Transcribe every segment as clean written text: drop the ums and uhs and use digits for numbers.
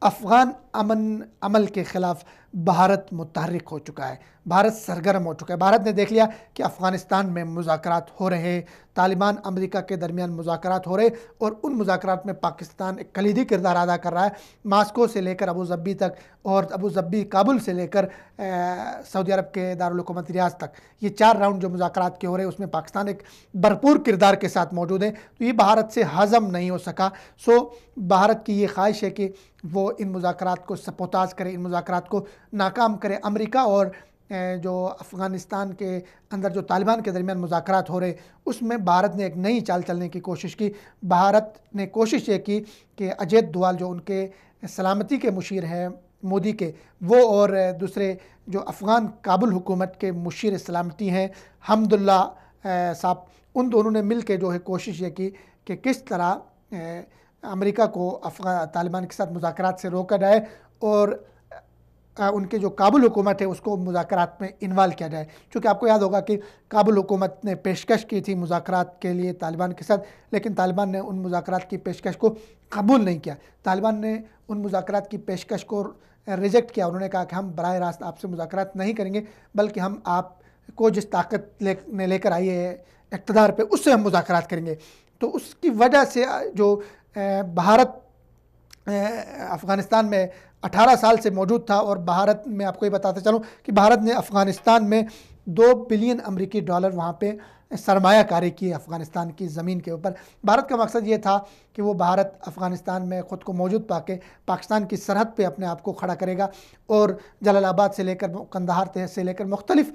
افغان امن عمل کے خلاف بھارت متحرک ہو چکا ہے، بھارت سرگرم ہو چکا ہے۔ بھارت نے دیکھ لیا کہ افغانستان میں مذاکرات ہو رہے ہیں، طالبان امریکہ کے درمیان مذاکرات ہو رہے اور ان مذاکرات میں پاکستان ایک کلیدی کردار ادا کر رہا ہے۔ ماسکو سے لے کر ابو ظبی تک اور ابو ظبی کابل سے لے کر سعودی عرب کے دارالحکومت ریاض تک، یہ 4 راؤنڈ جو مذاکرات کے ہو رہے ہیں اس میں پاکستان ایک بھرپور کردار کے ساتھ موجود ہے، تو یہ بھارت سے ہضم نہیں ہو سکا۔ بھارت کی یہ خواہش ہے کہ وہ ان مذاکرات کو سبوتاژ کرے، ان مذاکرات کو ناکام کرے۔ امریکہ اور جو افغانستان کے اندر جو طالبان کے درمیان مذاکرات ہو رہے اس میں بھارت نے ایک نئی چال چلنے کی کوشش کی۔ بھارت نے کوشش یہ کی کہ اجیت دوال جو ان کے سلامتی کے مشیر ہیں مودی کے، وہ اور دوسرے جو افغان کابل حکومت کے مشیر سلامتی ہیں حمداللہ صاحب، ان دونوں نے مل کے جو ہے کوشش یہ کی کہ کس طرح امریکہ کو طالبان کے ساتھ مذاکرات سے روکا جائے اور ان کے جو کابل حکومت ہے اس کو مذاکرات میں انوالو کیا جائے۔ چونکہ آپ کو یاد ہوگا کہ کابل حکومت نے پیشکش کی تھی مذاکرات کے لیے طالبان کے ساتھ، لیکن طالبان نے ان مذاکرات کی پیشکش کو قبول نہیں کیا۔ طالبان نے ان مذاکرات کی پیشکش کو ریجیکٹ کیا، انہوں نے کہا کہ ہم براہ راست آپ سے مذاکرات نہیں کریں گے، بلکہ ہم آپ کو جس طاقت لے کر آئی ہے اقتدار پہ اس سے ہم مذاکرات کریں گے۔ تو اس کی وجہ سے جو بھارت افغانستان میں 18 سال سے موجود تھا، اور بھارت میں آپ کو یہ بتاتے چلوں کہ بھارت نے افغانستان میں $2 بلین امریکی وہاں پہ سرمایہ کاری کی افغانستان کی زمین کے اوپر۔ بھارت کا مقصد یہ تھا کہ وہ بھارت افغانستان میں خود کو موجود پا کے پاکستان کی سرحد پہ اپنے آپ کو کھڑا کرے گا، اور جلال آباد سے لے کر قندھار سے لے کر مختلف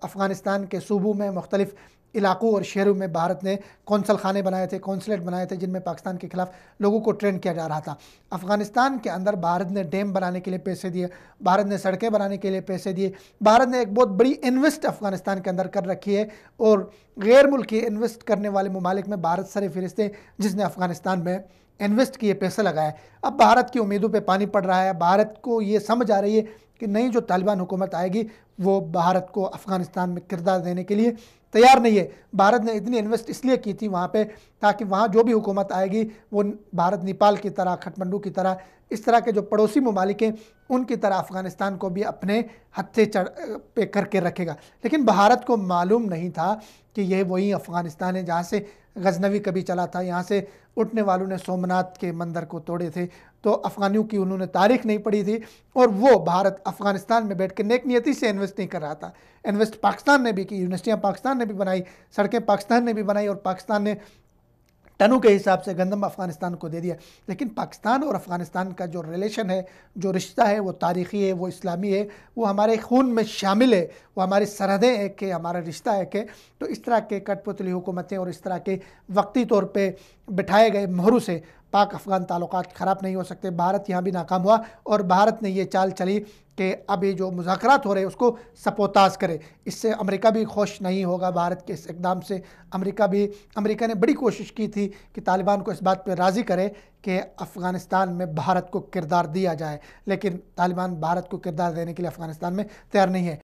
افغانستان کے صوبوں میں مختلف علاقوں اور شہروں میں بھارت نے کونسل خانے بنائے تھے، کونسلیٹ بنائے تھے، جن میں پاکستان کے خلاف لوگوں کو ٹرین کیا جا رہا تھا۔ افغانستان کے اندر بھارت نے ڈیم بنانے کے لیے پیسے دیے، بھارت نے سڑکیں بنانے کے لیے پیسے دیے، بھارت نے ایک بہت بڑی انویسٹ افغانستان کے اندر کر رکھی ہے، اور غیر ملکی انویسٹ کرنے والے ممالک میں بھارت سر فہرست ہے جس نے افغانستان میں انویسٹ کیے، پیسہ لگایا۔ اب بھارت کی امیدوں پہ پانی پڑ رہا ہے، بھارت کو یہ سمجھ آ رہی ہے کہ نئی جو طالبان حکومت آئے گی وہ بھارت کو افغانستان میں کردار دینے کے لیے تیار نہیں ہے۔ بھارت نے اتنی انویسٹ اس لیے کی تھی وہاں پہ تاکہ وہاں جو بھی حکومت آئے گی وہ بھارت نیپال کی طرح، کھٹمنڈو کی طرح، اس طرح کے جو پڑوسی ممالک ہیں ان کی طرح افغانستان کو بھی اپنے ہتھے پہ کر کے رکھے گا۔ لیکن بھارت کو معلوم نہیں تھا کہ یہ وہی افغانستان ہے جہاں سے غزنوی کبھی چلا تھا، یہاں سے اٹھنے والوں نے سومناتھ کے مندر کو توڑے تھے۔ تو افغانیوں کی انہوں نے تاریخ نہیں پڑھی تھی، اور وہ بھارت افغانستان میں بیٹھ کے نیک نیتی سے انویسٹ نہیں کر رہا تھا۔ انویسٹ پاکستان نے بھی کی، یونیورسٹیاں پاکستان نے بھی بنائی، سڑکیں پاکستان نے بھی بنائی، اور پاکستان نے ٹنوں کے حساب سے گندم افغانستان کو دے دیا۔ لیکن پاکستان اور افغانستان کا جو ریلیشن ہے، جو رشتہ ہے، وہ تاریخی ہے، وہ اسلامی ہے، وہ ہمارے خون میں شامل ہے، وہ ہماری سرحدیں ایک ہے، ہمارا رشتہ ایک ہے۔ تو اس طرح کے کٹ پتلی حکومتیں اور اس طرح کے وقتی طور پہ بٹھائے گئے مہروں سے پاک افغان تعلقات خراب نہیں ہو سکتے۔ بھارت یہاں بھی ناکام ہوا، اور بھارت نے یہ چال چلی کہ اب یہ جو مذاکرات ہو رہے ہیں اس کو سبوتاژ کرے۔ اس سے امریکہ بھی خوش نہیں ہوگا بھارت کے اس اقدام سے۔ امریکہ نے بڑی کوشش کی تھی کہ طالبان کو اس بات پہ راضی کرے کہ افغانستان میں بھارت کو کردار دیا جائے، لیکن طالبان بھارت کو کردار دینے کے لیے افغانستان میں تیار نہیں ہے۔